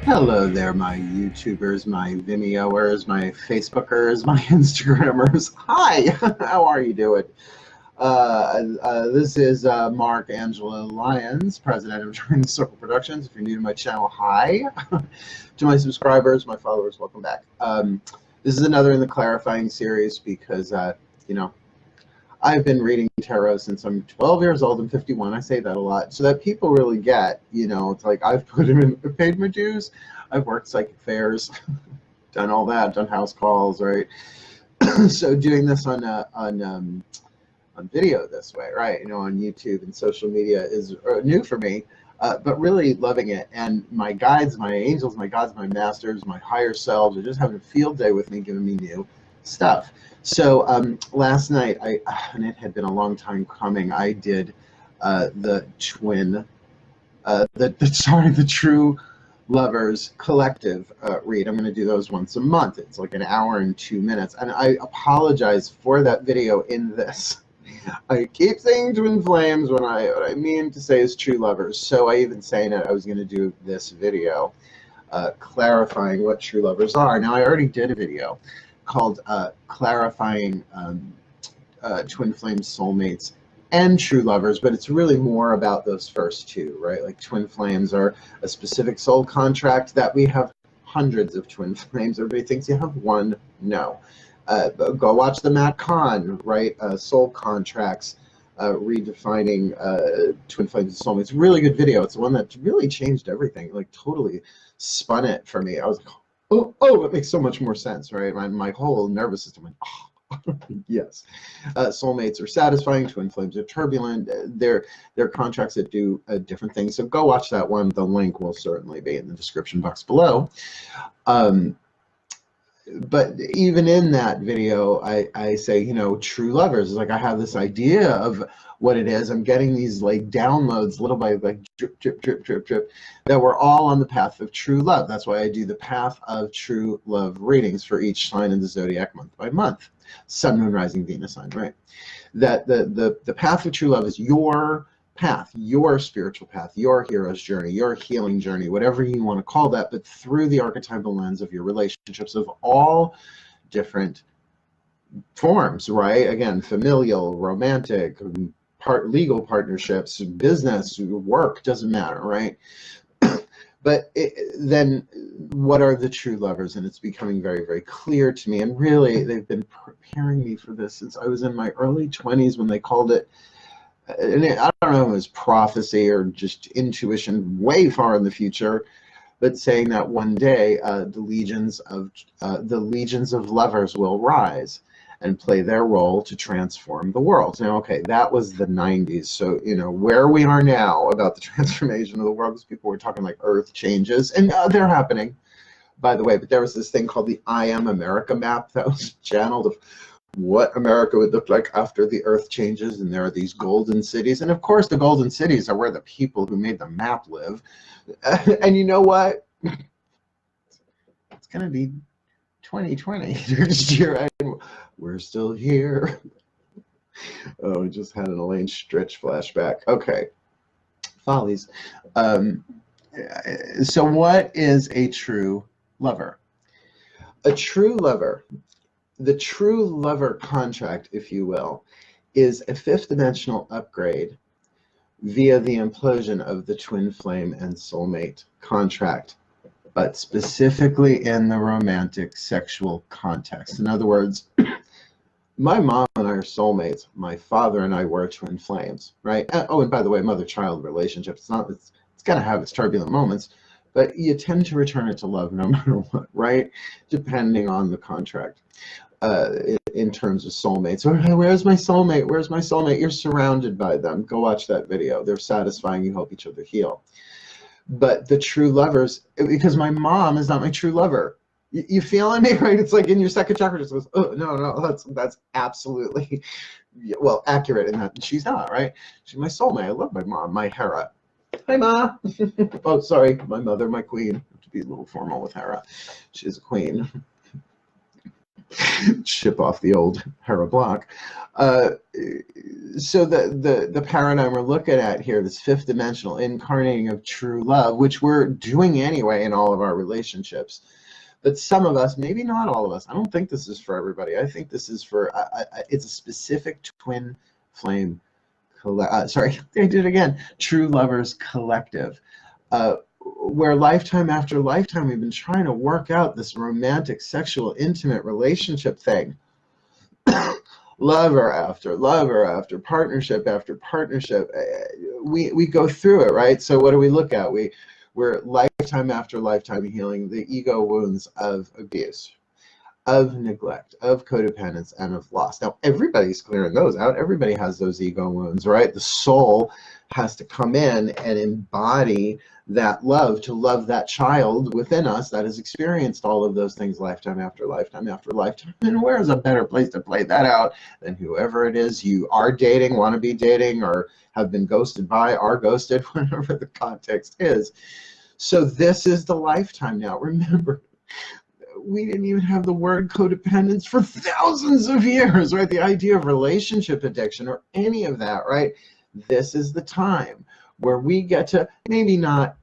Hello there, my YouTubers, my Vimeoers, my Facebookers, my Instagrammers. Hi, how are you doing? This is Mark Angelo Lyons, president of DrawingTheCircle Productions. If you're new to my channel, hi. To my subscribers, my followers, welcome back. This is another in the clarifying series because, I've been reading tarot since I'm 12 years old. I'm 51. I say that a lot so that people really get, it's like I've paid my dues. I've worked psychic fairs, done all that, done house calls, right? So doing this on video this way, right? On YouTube and social media is new for me, but really loving it. And my guides, my angels, my gods, my masters, my higher selves are just having a field day with me, giving me new stuff. So last night, and it had been a long time coming, I did the True Lovers collective read. I'm going to do those once a month. It's like an hour and 2 minutes. And I apologize for that video in this. I keep saying twin flames when what I mean to say is true lovers. So I even saying it, I was going to do this video clarifying what true lovers are. Now, I already did a video called clarifying twin flames, soulmates, and true lovers, but it's really more about those first two, right? Like twin flames are a specific soul contract that we have hundreds of twin flames. Everybody thinks you have one. No. Go watch the Kahn, right? Soul contracts, redefining twin flames and soulmates. Really good video. It's the one that really changed everything, like totally spun it for me. I was like, oh, it makes so much more sense, right? My whole nervous system went, oh, yes. Soulmates are satisfying, twin flames are turbulent. They're contracts that do different things. So go watch that one. The link will certainly be in the description box below. But even in that video, I say, true lovers. Like I have this idea of what it is. I'm getting these like downloads little by like drip, drip, drip, drip, drip, that we're all on the path of true love. That's why I do the path of true love readings for each sign in the zodiac month by month. Sun, moon, rising, Venus sign, right? That the path of true love is your path, your spiritual path, your hero's journey, your healing journey, whatever you want to call that, but through the archetypal lens of your relationships of all different forms, right? Again, familial, romantic, legal partnerships, business, work, doesn't matter, right? But then what are the true lovers? And it's becoming very, very clear to me. And really, they've been preparing me for this since I was in my early 20s when they called it, and I don't know if it was prophecy or just intuition way far in the future, but saying that one day the legions of lovers will rise and play their role to transform the world. Now, okay, that was the 90s. So, where we are now about the transformation of the world, because people were talking like earth changes, and they're happening, by the way. But there was this thing called the I Am America map that was channeled of what America would look like after the earth changes, and there are these golden cities, and of course the golden cities are where the people who made the map live. And you know what, it's gonna be 2020 next year and we're still here. Oh, we just had an Elaine Stritch flashback. Okay, follies. So what is a true lover? A true lover, the true lover contract, if you will, is a fifth dimensional upgrade via the implosion of the twin flame and soulmate contract, but specifically in the romantic sexual context. In other words, my mom and I are soulmates. My father and I were twin flames, right? Oh, and by the way, mother-child relationship, it's going to have its turbulent moments, but you tend to return it to love no matter what, right? Depending on the contract. In terms of soulmates, or where's my soulmate? Where's my soulmate? You're surrounded by them. Go watch that video. They're satisfying. You help each other heal. But the true lovers, because my mom is not my true lover. You feeling me, right? It's like in your second chakra just goes, oh, no, that's absolutely, well, accurate in that she's not, right? She's my soulmate. I love my mom, my Hera. Hi, Ma. Oh, sorry, my mother, my queen. I have to be a little formal with Hera. She's a queen. Ship off the old Hera block. So the paradigm we're looking at here, this fifth dimensional incarnating of true love, which we're doing anyway in all of our relationships. But some of us, maybe not all of us, I don't think this is for everybody. I think this is for, it's a specific twin flame, sorry, I did it again, True Lovers Collective. Where lifetime after lifetime we've been trying to work out this romantic, sexual, intimate relationship thing. Lover after partnership after partnership, we go through it, right? So what do we look at? We're lifetime after lifetime healing the ego wounds of abuse, of neglect, of codependence, and of loss. Now, everybody's clearing those out. Everybody has those ego wounds, right? The soul has to come in and embody that love, to love that child within us that has experienced all of those things lifetime after lifetime after lifetime. And where's a better place to play that out than whoever it is you are dating, want to be dating, or have been ghosted by, are ghosted, whatever the context is. So this is the lifetime now. Remember, we didn't even have the word codependence for thousands of years, right? The idea of relationship addiction or any of that, right? This is the time where we get to maybe not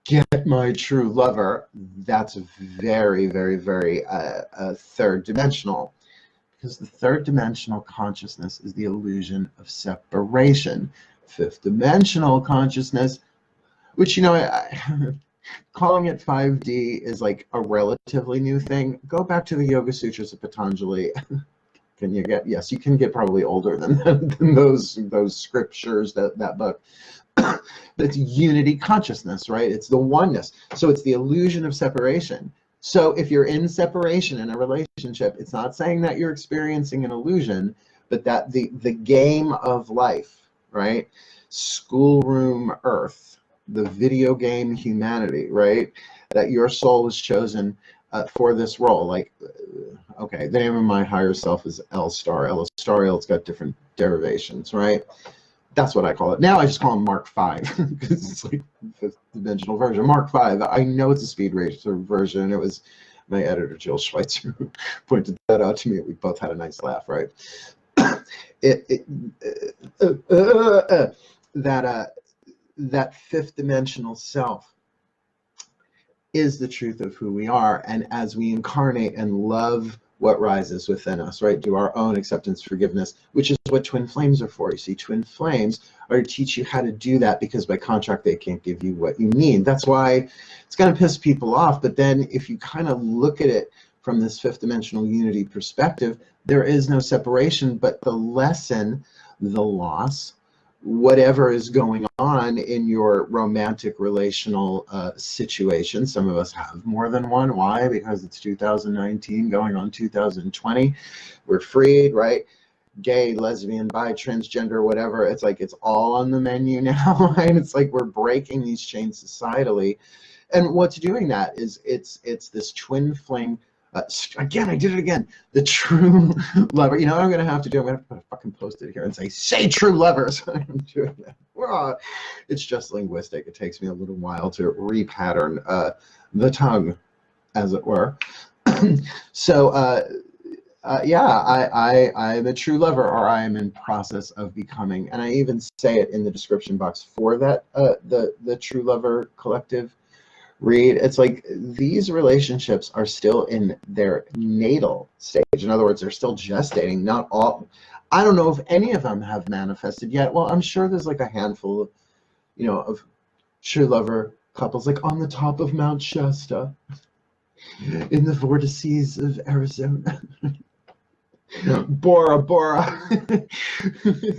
get my true lover. That's very, very, very third dimensional, because the third dimensional consciousness is the illusion of separation. Fifth dimensional consciousness, which, you know, calling it 5D is like a relatively new thing. Go back to the Yoga Sutras of Patanjali. Can you get, yes, you can get probably older than those scriptures, that book. That's unity consciousness, right? It's the oneness. So it's the illusion of separation. So if you're in separation in a relationship, it's not saying that you're experiencing an illusion, but that the game of life, right? Schoolroom Earth, the video game humanity, right? That your soul was chosen for this role. Like, okay, the name of my higher self is L star. L star, it's got different derivations, right? That's what I call it. Now I just call him Mark 5 because it's like the fifth dimensional version. Mark 5. I know it's a speed racer version. It was my editor, Jill Schweitzer, who pointed that out to me. We both had a nice laugh, right? That fifth dimensional self is the truth of who we are. And as we incarnate and love what rises within us, right? Do our own acceptance, forgiveness, which is what twin flames are for. You see, twin flames are to teach you how to do that, because by contract, they can't give you what you need. That's why it's going to piss people off. But then if you kind of look at it from this fifth dimensional unity perspective, there is no separation, but the lesson, the loss, whatever is going on in your romantic relational situation. Some of us have more than one. Why? Because it's 2019 going on 2020. We're freed, right? Gay, lesbian, bi, transgender, whatever. It's like it's all on the menu now, right? It's like we're breaking these chains societally. And what's doing that is it's this twin flame. Again, I did it again. The true lover. You know what I'm going to have to do? I'm going to put a fucking post-it here and say true lovers. I'm doing that. It's just linguistic. It takes me a little while to repattern the tongue, as it were. So, yeah, I'm a true lover, or I am in process of becoming. And I even say it in the description box for that, the True Lover Collective read. It's like these relationships are still in their natal stage. In other words, they're still gestating. Not all. I don't know if any of them have manifested yet. Well, I'm sure there's like a handful of, you know, of true lover couples, like on the top of Mount Shasta, in the vortices of Arizona. Bora Bora.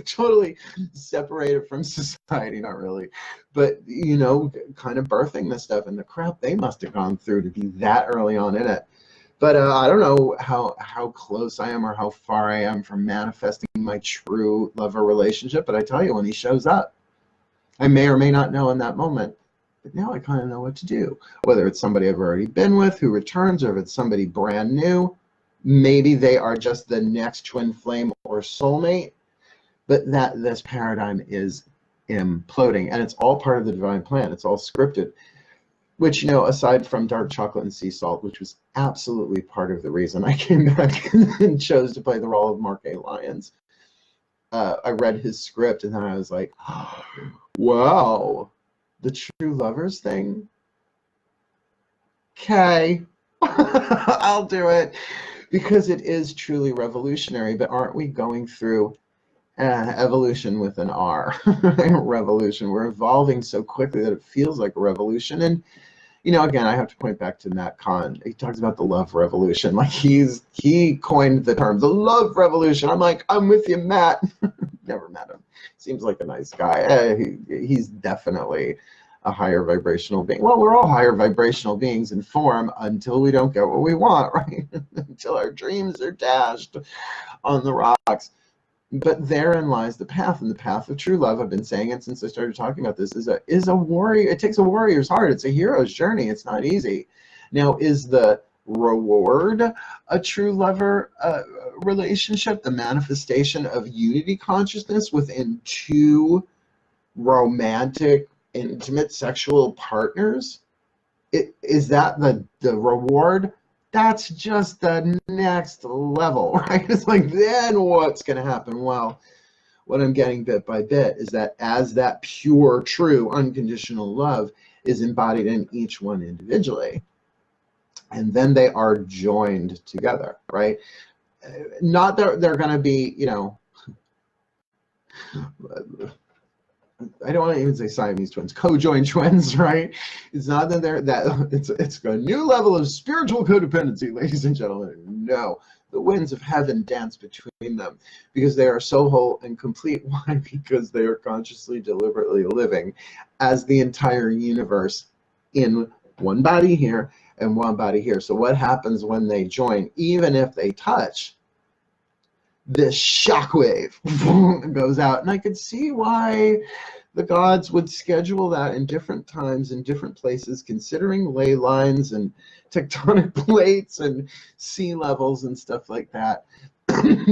Totally separated from society, not really, but you know, kind of birthing this stuff and the crap they must have gone through to be that early on in it. But I don't know how close I am or how far I am from manifesting my true lover relationship, but I tell you, when he shows up, I may or may not know in that moment, but now I kind of know what to do. Whether it's somebody I've already been with who returns, or if it's somebody brand new. Maybe they are just the next twin flame or soulmate, but that this paradigm is imploding, and it's all part of the divine plan. It's all scripted. which, you know, aside from dark chocolate and sea salt, which was absolutely part of the reason I came back and chose to play the role of Mark A. Lyons. I read his script and then I was like, wow, the True Lovers thing? Okay, I'll do it. Because it is truly revolutionary, but aren't we going through evolution with an R? Revolution. We're evolving so quickly that it feels like a revolution. And, you know, again, I have to point back to Matt Kahn. He talks about the love revolution. Like he coined the term, the love revolution. I'm like, I'm with you, Matt. Never met him. Seems like a nice guy. He's definitely a higher vibrational being. Well, we're all higher vibrational beings in form until we don't get what we want, right? Until our dreams are dashed on the rocks. But therein lies the path, and the path of true love. I've been saying it since I started talking about this. Is a warrior. It takes a warrior's heart. It's a hero's journey. It's not easy. Now, is the reward a true lover relationship, the manifestation of unity consciousness within two romantic, intimate sexual partners? Is that the reward? That's just the next level, right? It's like, then what's going to happen? Well, what I'm getting bit by bit is that as that pure, true, unconditional love is embodied in each one individually, and then they are joined together, right? Not that they're going to be, you know, I don't want to even say Siamese twins, co-joined twins, right? It's not that they're that it's a new level of spiritual codependency, ladies and gentlemen. No, the winds of heaven dance between them because they are so whole and complete. Why? Because they are consciously, deliberately living as the entire universe in one body here and one body here. So what happens when they join? Even if they touch, this shockwave goes out. And I could see why the gods would schedule that in different times, in different places, considering ley lines and tectonic plates and sea levels and stuff like that.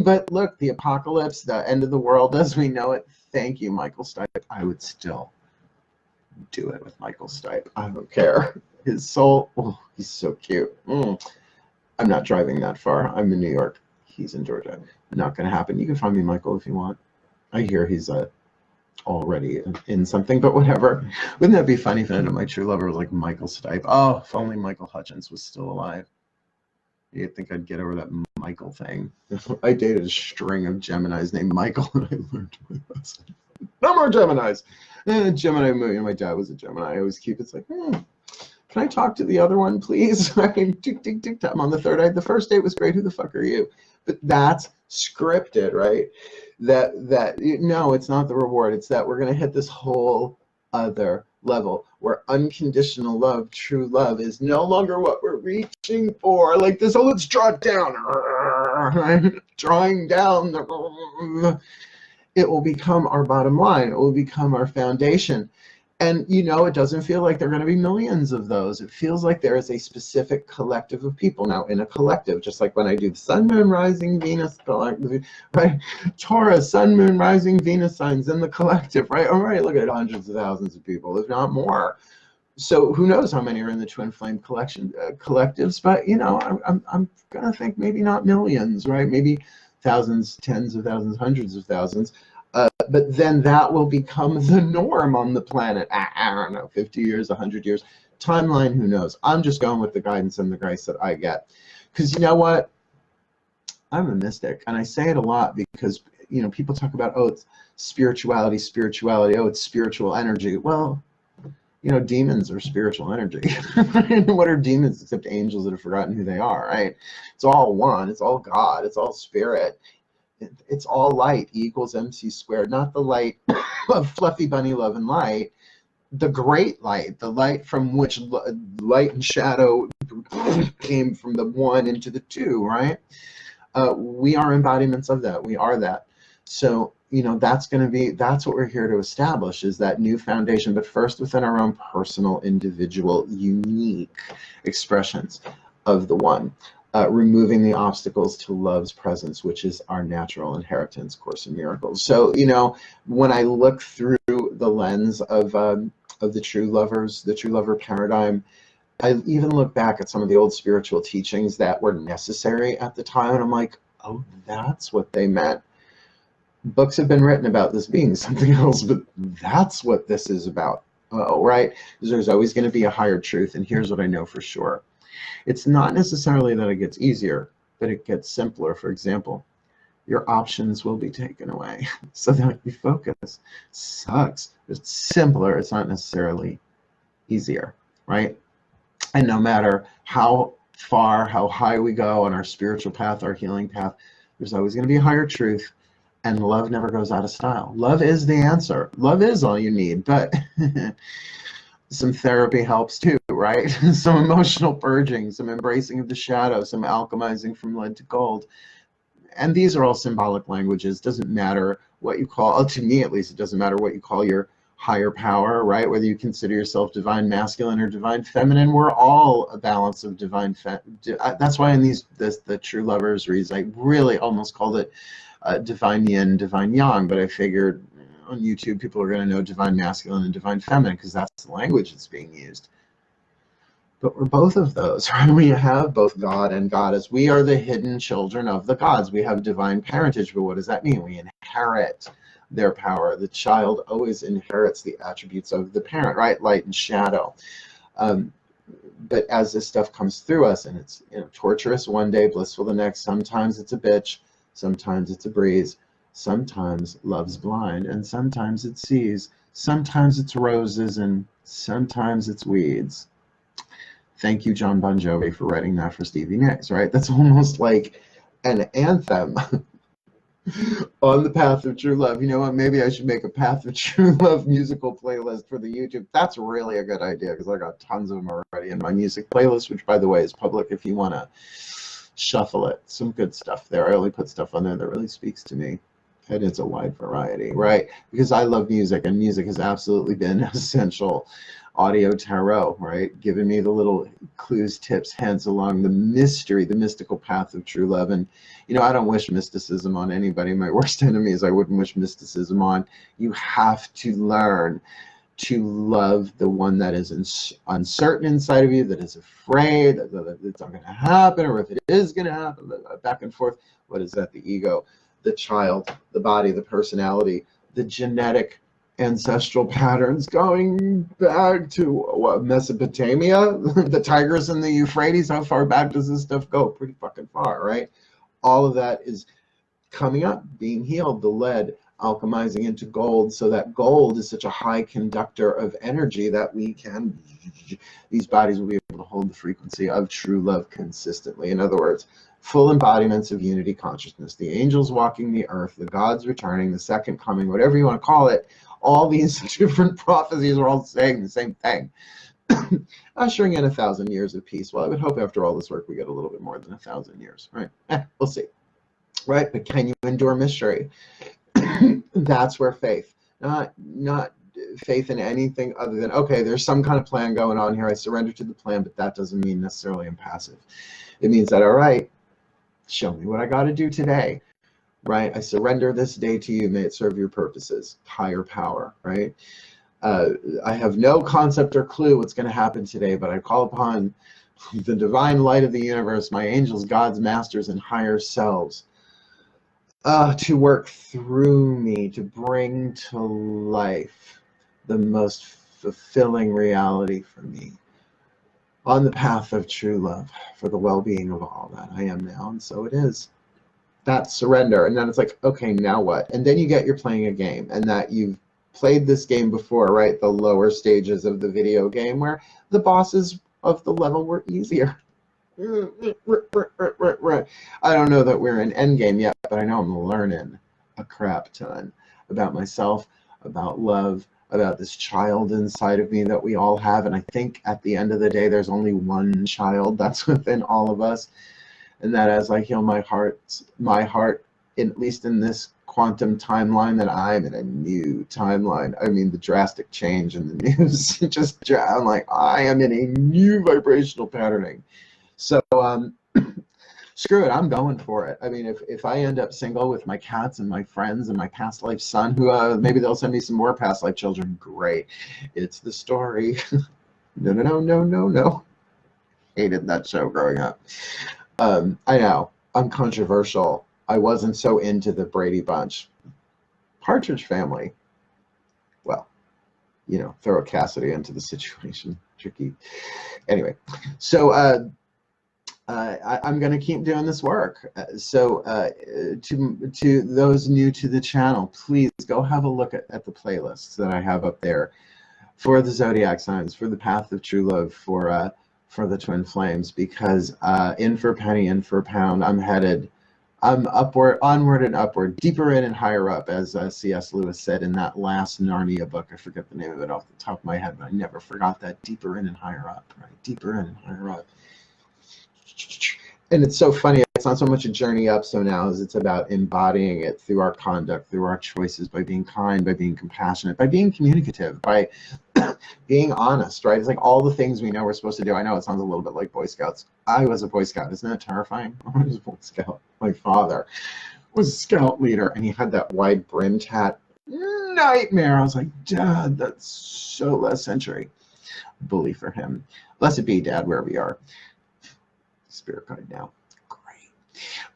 But look, the apocalypse, the end of the world as we know it, thank you, Michael Stipe. I would still do it with Michael Stipe. I don't care. His soul, oh, he's so cute. I'm not driving that far. I'm in New York. He's in Georgia. Not going to happen. You can find me Michael if you want. I hear he's already in something, but whatever. Wouldn't that be funny if I ended up my true lover was like Michael Stipe? Oh, if only Michael Hutchins was still alive. You'd think I'd get over that Michael thing. I dated a string of Geminis named Michael, and I learned my lesson. No more Geminis. Gemini moon. My dad was a Gemini. I always keep it's like, can I talk to the other one, please? I mean, tick, tick, tick, I'm on the third date. The first date was great. Who the fuck are you? But that's scripted, right? No, it's not the reward. It's that we're going to hit this whole other level where unconditional love, true love, is no longer what we're reaching for. Like this, oh, let's draw it down. Drawing down it will become our bottom line. It will become our foundation. And, you know, it doesn't feel like there are going to be millions of those. It feels like there is a specific collective of people. Now, in a collective, just like when I do the Sun, Moon, Rising, Venus collective, right? Taurus, Sun, Moon, Rising, Venus signs in the collective, right? All right, look at it, hundreds of thousands of people, if not more. So who knows how many are in the Twin Flame collectives? But, you know, I'm going to think maybe not millions, right? Maybe thousands, tens of thousands, hundreds of thousands. But then that will become the norm on the planet. I don't know, 50 years, 100 years. Timeline, who knows? I'm just going with the guidance and the grace that I get. Because you know what? I'm a mystic. And I say it a lot because, you know, people talk about, oh, it's spirituality. Oh, it's spiritual energy. Well, you know, demons are spiritual energy. What are demons except angels that have forgotten who they are, right? It's all one. It's all God. It's all spirit. It's all light. E equals MC squared. Not the light of fluffy bunny love and light. The great light. The light from which light and shadow came from the one into the two, right? We are embodiments of that. We are that. So, you know, that's what we're here to establish, is that new foundation, but first within our own personal, individual, unique expressions of the one. Removing the obstacles to love's presence, which is our natural inheritance, Course in Miracles. So, you know, when I look through the lens of of the true lover paradigm. I even look back at some of the old spiritual teachings that were necessary at the time, and I'm like, oh, that's what they meant. Books have been written about this being something else, but that's what this is about. Oh, right? Because there's always going to be a higher truth, and here's what I know for sure. It's not necessarily that it gets easier, but it gets simpler. For example, your options will be taken away so that you focus. Sucks. It's simpler. It's not necessarily easier, right? And no matter how far, how high we go on our spiritual path, our healing path, there's always going to be a higher truth. And love never goes out of style. Love is the answer. Love is all you need, but some therapy helps too, right? Some emotional purging, some embracing of the shadow, some alchemizing from lead to gold. And these are all symbolic languages. Doesn't matter what you call, to me at least, it doesn't matter what you call your higher power, right? Whether you consider yourself divine masculine or divine feminine, we're all a balance of divine that's why in the True Lovers reads, I really almost called it divine yin, divine yang, but I figured on YouTube people are going to know divine masculine and divine feminine because that's the language that's being used. But we're both of those, right? We have both God and goddess. We are the hidden children of the gods. We have divine parentage, but what does that mean? We inherit their power. The child always inherits the attributes of the parent, right? Light and shadow. But as this stuff comes through us, and it's torturous one day, blissful the next, sometimes it's a bitch, sometimes it's a breeze, sometimes love's blind, and sometimes it sees, sometimes it's roses, and sometimes it's weeds. Thank you, John Bon Jovi, for writing that for Stevie Nicks, right? That's almost like an anthem on the path of true love. You know what? Maybe I should make a Path of True Love musical playlist for the YouTube. That's really a good idea because I got tons of them already in my music playlist, which, by the way, is public if you want to shuffle it. Some good stuff there. I only put stuff on there that really speaks to me. And it's a wide variety, right? Because I love music, and music has absolutely been essential. Audio tarot, right? Giving me the little clues, tips, hints along the mystery, the mystical path of true love. And, I don't wish mysticism on anybody. My worst enemies, I wouldn't wish mysticism on. You have to learn to love the one that is uncertain inside of you, that is afraid that it's not going to happen, or if it is going to happen, back and forth. What is that? The ego, the child, the body, the personality, the genetic ancestral patterns going back to what, Mesopotamia, the Tigris and the Euphrates. How far back does this stuff go? Pretty fucking far, right? All of that is coming up, being healed, the lead alchemizing into gold, so that gold is such a high conductor of energy that these bodies will be able to hold the frequency of true love consistently. In other words, full embodiments of unity consciousness, the angels walking the earth, the gods returning, the second coming, whatever you want to call it. All these different prophecies are all saying the same thing. Ushering in 1,000 years of peace. Well, I would hope after all this work we get a little bit more than 1,000 years, right? We'll see. Right? But can you endure mystery? That's where faith, not faith in anything other than, okay, there's some kind of plan going on here. I surrender to the plan, but that doesn't mean necessarily I'm passive. It means that, all right, show me what I got to do today. Right? I surrender this day to you. May it serve your purposes. Higher power, right? I have no concept or clue what's going to happen today, but I call upon the divine light of the universe, my angels, gods, masters, and higher selves, to work through me, to bring to life the most fulfilling reality for me on the path of true love for the well-being of all that I am now, and so it is. That's surrender. And then it's like, okay, now what? And then you get you're playing a game, and that you've played this game before, right? The lower stages of the video game where the bosses of the level were easier. I don't know that we're in endgame yet, but I know I'm learning a crap ton about myself, about love, about this child inside of me that we all have. And I think at the end of the day, there's only one child that's within all of us. And that as I heal my heart, at least in this quantum timeline, that I'm in a new timeline. I mean, the drastic change in the news, I'm like, I am in a new vibrational patterning. So screw it, I'm going for it. I mean, if I end up single with my cats and my friends and my past life son, who maybe they'll send me some more past life children, great. It's the story. No, no, no, no, no, no. Hated that show growing up. I know, I'm controversial. I wasn't so into the Brady Bunch. Partridge Family. Well, you know, throw Cassidy into the situation. Tricky. Anyway, so I'm going to keep doing this work. To those new to the channel, please go have a look at the playlists that I have up there for the zodiac signs, for the path of true love, for the twin flames, because in for penny, in for pound, I'm upward, onward and upward, deeper in and higher up, as C.S. Lewis said in that last Narnia book. I forget the name of it off the top of my head, but I never forgot that. Deeper in and higher up, right? Deeper in and higher up. And it's so funny. It's not so much a journey up so now as it's about embodying it through our conduct, through our choices, by being kind, by being compassionate, by being communicative, by being honest, right? It's like all the things we know we're supposed to do. I know it sounds a little bit like Boy Scouts. I was a Boy Scout. Isn't that terrifying? I was a Boy Scout. My father was a scout leader, and he had that wide brimmed hat. Nightmare. I was like, Dad, that's so last century. Bully for him. Blessed be, Dad, wherever you are. Spirit guide now. Great.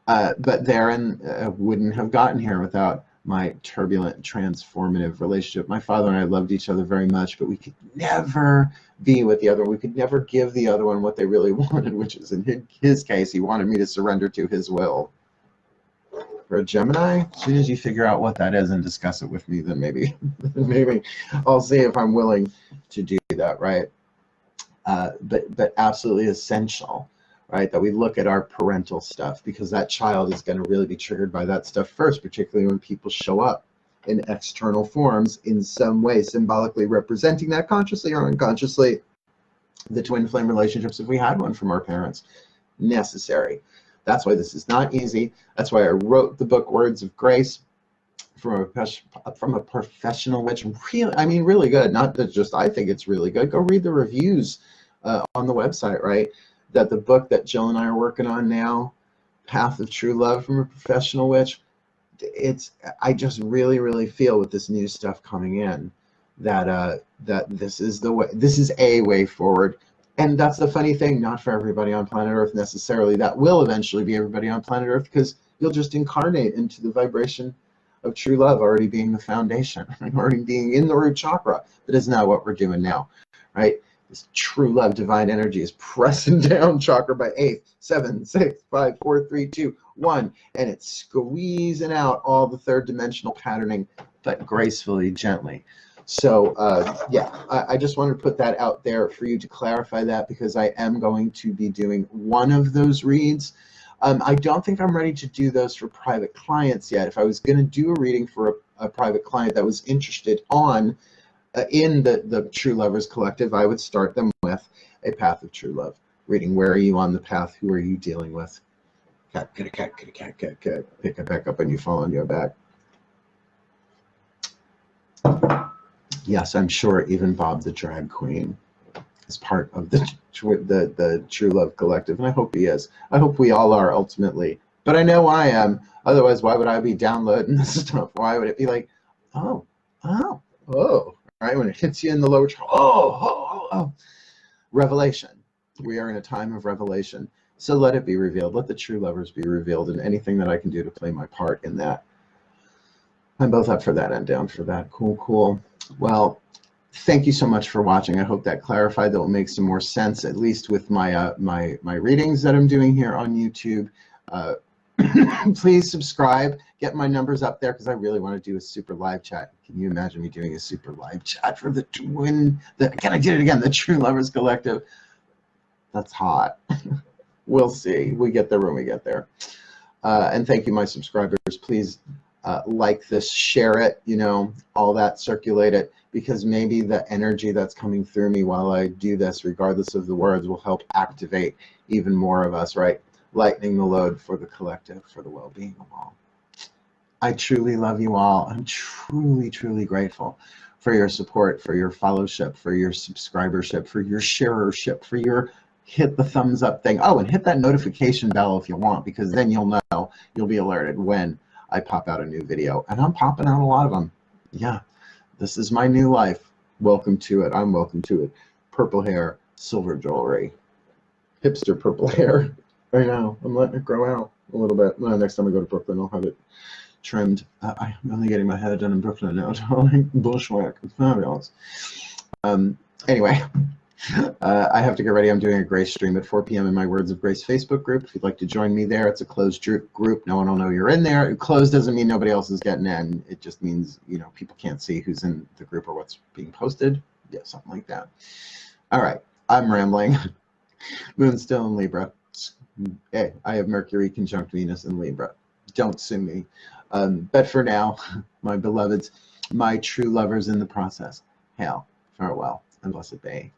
But Theron wouldn't have gotten here without my turbulent, transformative relationship. My father and I loved each other very much, but we could never be with the other one. We could never give the other one what they really wanted, which is, in his case, he wanted me to surrender to his will. For a Gemini, as soon as you figure out what that is and discuss it with me, then maybe I'll see if I'm willing to do that, right? But absolutely essential, right, that we look at our parental stuff, because that child is going to really be triggered by that stuff first, particularly when people show up in external forms in some way, symbolically representing that, consciously or unconsciously. The twin flame relationships, if we had one from our parents, necessary. That's why this is not easy. That's why I wrote the book Words of Grace from a professional witch. Really good. Not that just I think it's really good. Go read the reviews on the website, right? That the book that Jill and I are working on now, Path of True Love from a Professional Witch, I just really, really feel with this new stuff coming in that this is the way. This is a way forward. And that's the funny thing, not for everybody on planet Earth necessarily. That will eventually be everybody on planet Earth, because you'll just incarnate into the vibration of true love, already being the foundation, already being in the root chakra. That is not what we're doing now, right? This true love, divine energy is pressing down chakra by 8, 7, 6, 5, 4, 3, 2, 1, and it's squeezing out all the third dimensional patterning, but gracefully, gently. So I just wanted to put that out there for you to clarify that, because I am going to be doing one of those reads. I don't think I'm ready to do those for private clients yet. If I was going to do a reading for a private client that was interested in the True Lovers Collective, I would start them with a Path of True Love reading. Where are you on the path? Who are you dealing with? Cat, cat, cat, cat, cat, cat, cat. Pick it back up and you fall on your back. Yes, I'm sure even Bob the Drag Queen is part of the True Love Collective, and I hope he is. I hope we all are ultimately. But I know I am. Otherwise, why would I be downloading this stuff? Why would it be like, oh, right? When it hits you in the lower chakra, oh. Revelation. We are in a time of revelation. So let it be revealed. Let the true lovers be revealed, and anything that I can do to play my part in that. I'm both up for that and down for that. Cool. Well, thank you so much for watching. I hope that clarified. That will make some more sense, at least with my my readings that I'm doing here on YouTube. Please subscribe. Get my numbers up there, because I really want to do a super live chat. Can you imagine me doing a super live chat for the True Lovers Collective? That's hot. We'll see. We get there when we get there. And thank you, my subscribers. Please like this, share it, all that, circulate it, because maybe the energy that's coming through me while I do this, regardless of the words, will help activate even more of us, right? Lightening the load for the collective, for the well-being of all. I truly love you all. I'm truly, truly grateful for your support, for your fellowship, for your subscribership, for your sharership, for your hit the thumbs up thing. Oh, and hit that notification bell if you want, because then you'll know, you'll be alerted when I pop out a new video. And I'm popping out a lot of them. Yeah, this is my new life. Welcome to it. I'm welcome to it. Purple hair, silver jewelry, hipster purple hair. Right now, I'm letting it grow out a little bit. Well, next time I go to Brooklyn, I'll have it trimmed. I'm only getting my hair done in Brooklyn now, darling. Bushwhack. It's fabulous. Anyway, I have to get ready. I'm doing a Grace stream at 4 p.m. in my Words of Grace Facebook group. If you'd like to join me there, it's a closed group. No one will know you're in there. Closed doesn't mean nobody else is getting in. It just means, you know, people can't see who's in the group or what's being posted. Yeah, something like that. All right, I'm rambling. Moon's still in Libra. Hey, I have Mercury conjunct Venus in Libra. Don't sue me. But for now, my beloveds, my true lovers in the process, hail, farewell, and blessed be.